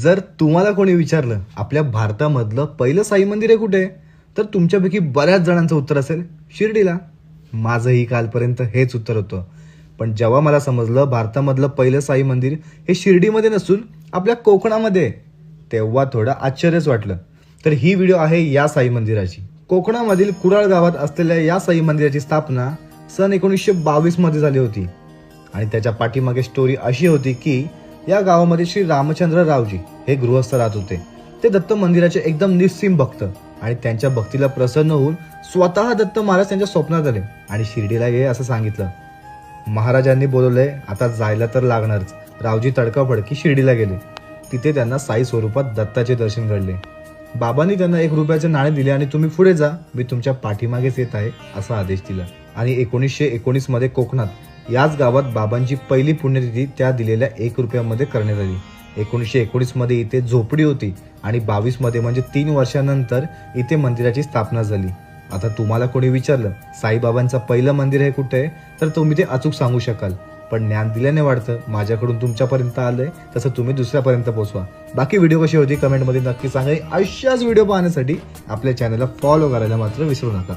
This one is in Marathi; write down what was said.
जर तुम्हाला कोणी विचारलं आपल्या भारतामधलं पहिलं साई मंदिर आहे कुठे, तर तुमच्यापैकी बऱ्याच जणांचं उत्तर असेल शिर्डीला. माझंही कालपर्यंत हेच उत्तर होतं. पण जेव्हा मला समजलं भारतामधलं पहिलं साई मंदिर हे शिर्डीमध्ये नसून आपल्या कोकणामध्ये आहे, तेव्हा थोडं आश्चर्यच वाटलं. तर ही व्हिडिओ आहे या साई मंदिराची. कोकणामधील कुडाळ गावात असलेल्या या साई मंदिराची स्थापना सन 1922 मध्ये झाली होती. आणि त्याच्या पाठीमागे स्टोरी अशी होती की या गावामध्ये श्री रामचंद्र रावजी हे गृहस्थ राहत होते. ते दत्त मंदिराचे एकदम निस्सीम भक्त आणि त्यांच्या भक्तीला प्रसन्न होऊन स्वतः दत्त महाराज त्यांच्या स्वप्नात आले आणि शिर्डीला ये असं सांगितलं. महाराजांनी बोलवलंय, आता जायला तर लागणारच. रावजी तडकाफडकी शिर्डीला गेले. तिथे त्यांना साई स्वरूपात दत्ताचे दर्शन घडले. बाबांनी त्यांना 1 रुपयाचे नाणे दिले आणि तुम्ही पुढे जा, मी तुमच्या पाठीमागेच येत आहे असा आदेश दिला. आणि 1919 मध्ये कोकणात याच गावात बाबांची पहिली पुण्यतिथी त्या दिलेल्या 1 रुपयामध्ये करण्यात आली. 1919 मध्ये इथे झोपडी होती आणि 22 मध्ये म्हणजे 3 वर्षानंतर इथे मंदिराची स्थापना झाली. आता तुम्हाला कोणी विचारलं साईबाबांचं पहिलं मंदिर हे कुठे आहे, तर तुम्ही ते अचूक सांगू शकाल. पण ज्ञान दिल्याने वाढतं. माझ्याकडून तुमच्यापर्यंत आलंय तसं तुम्ही दुसऱ्यापर्यंत पोहोचवा. बाकी व्हिडिओ कशी होती कमेंटमध्ये नक्की सांगा. अशाच व्हिडिओ पाहण्यासाठी आपल्या चॅनलला फॉलो करायला मात्र विसरू नका.